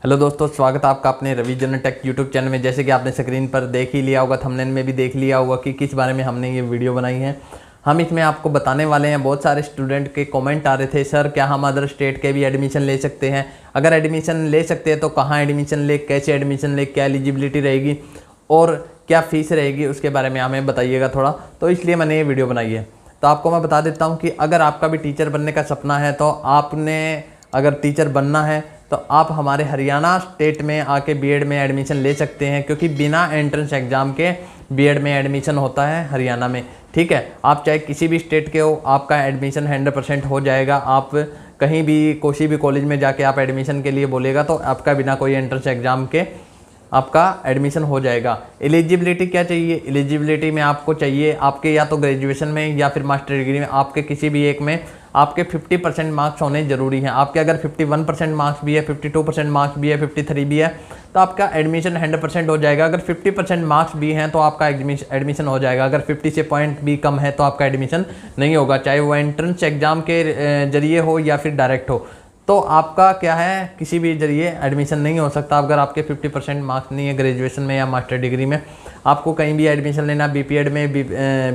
Hello दोस्तों, स्वागत है आपका अपने रविजन टेक यूट्यूब चैनल में। जैसे कि आपने स्क्रीन पर देख ही लिया होगा, थंबनेल में भी देख लिया होगा कि किस बारे में हमने ये वीडियो बनाई है। हम इसमें आपको बताने वाले हैं, बहुत सारे स्टूडेंट के कमेंट आ रहे थे, सर क्या हम अदर स्टेट के भी एडमिशन ले सकते हैं? अगर एडमिशन ले सकते हैं तो कहाँ एडमिशन ले, कैसे एडमिशन ले, क्या एलिजिबिलिटी रहेगी और क्या फ़ीस रहेगी, उसके बारे में हमें बताइएगा थोड़ा। तो इसलिए मैंने ये वीडियो बनाई है। तो आपको मैं बता देता हूँ कि अगर आपका भी टीचर बनने का सपना है, तो आपने अगर टीचर बनना है तो आप हमारे हरियाणा स्टेट में आके बीएड में एडमिशन ले सकते हैं, क्योंकि बिना एंट्रेंस एग्ज़ाम के बीएड में एडमिशन होता है हरियाणा में। ठीक है, आप चाहे किसी भी स्टेट के हो, आपका एडमिशन 100% हो जाएगा। आप कहीं भी किसी भी कॉलेज में जाके आप एडमिशन के लिए बोलेगा तो आपका बिना कोई एंट्रेंस एग्ज़ाम के आपका एडमिशन हो जाएगा। एलिजिबिलिटी क्या चाहिए? एलिजिबिलिटी में आपको चाहिए आपके या तो ग्रेजुएशन में या फिर मास्टर डिग्री में, आपके किसी भी एक में आपके 50% मार्क्स होने ज़रूरी हैं। आपके अगर 51% मार्क्स भी है, 52% मार्क्स भी है, 53 भी है, तो आपका एडमिशन 100% हो जाएगा। अगर 50% मार्क्स भी हैं तो आपका एडमिशन हो जाएगा। अगर 50 से पॉइंट भी कम है तो आपका एडमिशन नहीं होगा, चाहे वो एंट्रेंस एग्ज़ाम के जरिए हो या फिर डायरेक्ट हो। तो आपका क्या है, किसी भी जरिए एडमिशन नहीं हो सकता अगर आपके 50% मार्क्स नहीं है ग्रेजुएशन में या मास्टर डिग्री में। आपको कहीं भी एडमिशन लेना, बीपीएड में,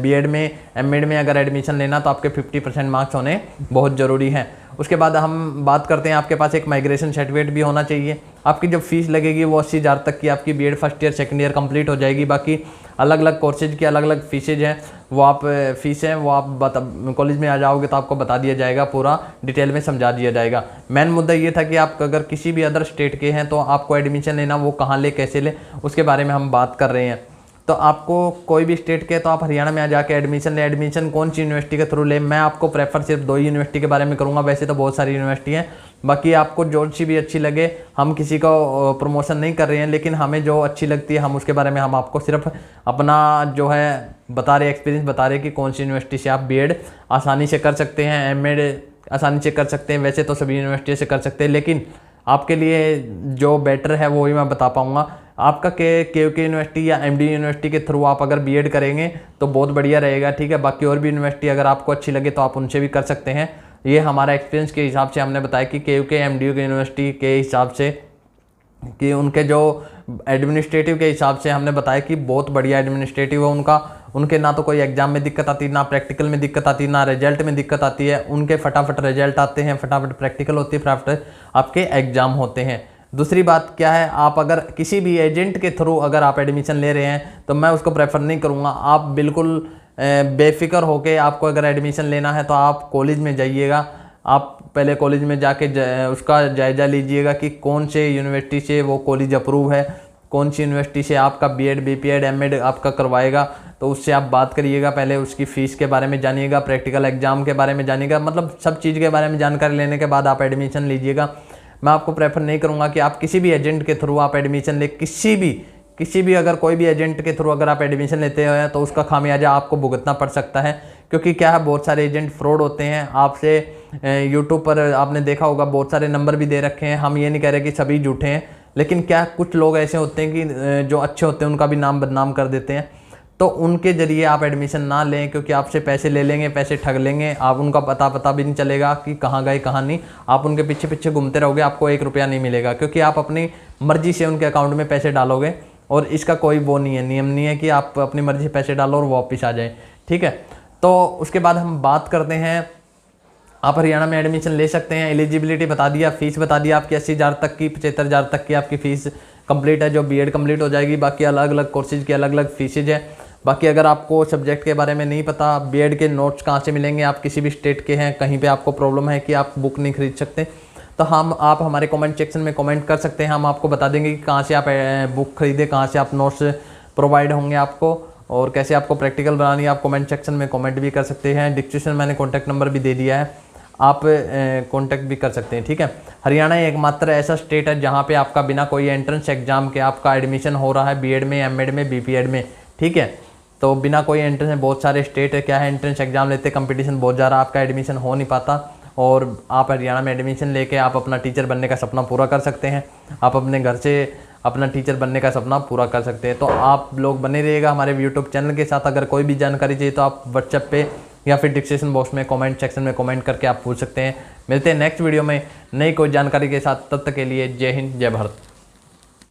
बीएड में, एमएड में अगर एडमिशन लेना तो आपके 50% मार्क्स होने बहुत ज़रूरी हैं। उसके बाद हम बात करते हैं, आपके पास एक माइग्रेशन सर्टिफिकेट भी होना चाहिए। आपकी जो फीस लगेगी वो 80,000 तक की आपकी BEd first year second year complete हो जाएगी। बाकी अलग अलग कोर्सेज की अलग अलग फीसेज हैं, वो आप फीस हैं वो आप कॉलेज में आ जाओगे तो आपको बता दिया जाएगा, पूरा डिटेल में समझा दिया जाएगा। मेन मुद्दा ये था कि आप अगर किसी भी अदर स्टेट के हैं तो आपको एडमिशन लेना, वो कहाँ ले, कैसे ले, उसके बारे में हम बात कर रहे हैं। तो आपको कोई भी स्टेट के तो आप हरियाणा में आ जाके एडमिशन ले। एडमिशन कौन सी यूनिवर्सिटी के थ्रू ले, मैं आपको प्रेफर सिर्फ 2 यूनिवर्सिटी के बारे में करूँगा। वैसे तो बहुत सारी यूनिवर्सिटी हैं, बाकी आपको जो सी भी अच्छी लगे, हम किसी को प्रमोशन नहीं कर रहे हैं, लेकिन हमें जो अच्छी लगती है हम उसके बारे में हम आपको सिर्फ अपना जो है बता रहे, एक्सपीरियंस बता रहे कि कौन सी यूनिवर्सिटी से आप बीएड आसानी से कर सकते हैं, एमएड आसानी से कर सकते हैं। वैसे तो सभी यूनिवर्सिटी से कर सकते हैं, लेकिन आपके लिए जो बेटर है वो ही मैं बता पाऊँगा। आपका के यूनिवर्सिटी या एमडी यूनिवर्सिटी के थ्रू आप अगर बीएड करेंगे तो बहुत बढ़िया रहेगा। ठीक है, बाकी और भी यूनिवर्सिटी अगर आपको अच्छी लगे तो आप उनसे भी कर सकते हैं। ये हमारा एक्सपीरियंस के हिसाब से हमने बताया कि के एमडी की यूनिवर्सिटी के हिसाब से, कि उनके जो एडमिनिस्ट्रेटिव के हिसाब से हमने बताया कि बहुत बढ़िया एडमिनिस्ट्रेटिव है उनका। उनके ना तो कोई एग्जाम में दिक्कत आती, ना प्रैक्टिकल में दिक्कत आती, ना रिजल्ट में दिक्कत आती है। उनके फटाफट रिजल्ट आते हैं, फटाफट प्रैक्टिकल होती है, फटाफट आपके एग्जाम होते हैं। दूसरी बात क्या है, आप अगर किसी भी एजेंट के थ्रू अगर आप एडमिशन ले रहे हैं तो मैं उसको प्रेफर नहीं करूँगा। आप बिल्कुल बेफिक्र होके, आपको अगर एडमिशन लेना है तो आप कॉलेज में जाइएगा। आप पहले कॉलेज में जाके उसका जायज़ा लीजिएगा कि कौन से यूनिवर्सिटी से वो कॉलेज अप्रूव है, कौन सी यूनिवर्सिटी से आपका बीएड बीपीएड एमएड आपका करवाएगा। तो उससे आप बात करिएगा, पहले उसकी फ़ीस के बारे में जानिएगा, प्रैक्टिकल एग्जाम के बारे में जानिएगा, मतलब सब चीज़ के बारे में जानकारी लेने के बाद आप एडमिशन लीजिएगा। मैं आपको प्रेफर नहीं करूँगा कि आप किसी भी एजेंट के थ्रू आप एडमिशन ले। किसी भी अगर कोई भी एजेंट के थ्रू अगर आप एडमिशन लेते हैं तो उसका खामियाजा आपको भुगतना पड़ सकता है, क्योंकि क्या है, बहुत सारे एजेंट फ्रॉड होते हैं। आपसे यूट्यूब पर आपने देखा होगा बहुत सारे नंबर भी दे रखे हैं। हम ये नहीं कह रहे कि सभी झूठे हैं, लेकिन क्या कुछ लोग ऐसे होते हैं कि जो अच्छे होते हैं उनका भी नाम बदनाम कर देते हैं। तो उनके ज़रिए आप एडमिशन ना लें, क्योंकि आपसे पैसे ले लेंगे, पैसे ठग लेंगे, आप उनका पता भी नहीं चलेगा कि कहाँ गए कहाँ नहीं। आप उनके पीछे पीछे घूमते रहोगे, आपको 1 रुपया नहीं मिलेगा, क्योंकि आप अपनी मर्ज़ी से उनके अकाउंट में पैसे डालोगे और इसका कोई वो नहीं है, नियम नहीं है कि आप अपनी मर्ज़ी से पैसे डालो और वापस आ जाए। ठीक है, तो उसके बाद हम बात करते हैं, आप हरियाणा में एडमिशन ले सकते हैं। एलिजिबिलिटी बता दिया, फीस बता दिया आपकी 80,000 तक की, 75,000 तक की आपकी फ़ीस कंप्लीट है, जो बीएड कंप्लीट हो जाएगी। बाकी अलग अलग कोर्सेज की अलग अलग फीसेज है। बाकी अगर आपको सब्जेक्ट के बारे में नहीं पता, बीएड के नोट्स कहाँ से मिलेंगे, आप किसी भी स्टेट के हैं, कहीं पे आपको प्रॉब्लम है कि आप बुक नहीं खरीद सकते, तो आप हमारे कमेंट सेक्शन में कमेंट कर सकते हैं। हम आपको बता देंगे कि कहाँ से आप बुक खरीदें, कहाँ से आप नोट्स प्रोवाइड होंगे आपको, और कैसे आपको प्रैक्टिकल बनानी है। आप कमेंट सेक्शन में कमेंट भी कर सकते हैं। डिस्क्रिप्शन मैंने कॉन्टैक्ट नंबर भी दे दिया है, आप कॉन्टैक्ट भी कर सकते हैं। ठीक है, हरियाणा एकमात्र ऐसा स्टेट है जहाँ पे आपका बिना कोई एंट्रेंस एग्जाम के आपका एडमिशन हो रहा है बीएड में, एमएड में, बीपीएड में। ठीक है, तो बिना कोई एंट्रेंस में बहुत सारे स्टेट है क्या है, एंट्रेंस एग्जाम लेते, कंपटीशन बहुत ज़्यादा, आपका एडमिशन हो नहीं पाता, और आप हरियाणा में एडमिशन लेके आप अपना टीचर बनने का सपना पूरा कर सकते हैं। आप अपने घर से अपना टीचर बनने का सपना पूरा कर सकते हैं। तो आप लोग बने रहिएगा हमारे यूट्यूब चैनल के साथ। अगर कोई भी जानकारी चाहिए तो आप व्हाट्सएप पे या फिर डिस्क्रिप्शन बॉक्स में कमेंट सेक्शन में कमेंट करके आप पूछ सकते हैं। मिलते हैं नेक्स्ट वीडियो में नई कोई जानकारी के साथ। तब तक के लिए जय हिंद जय भारत।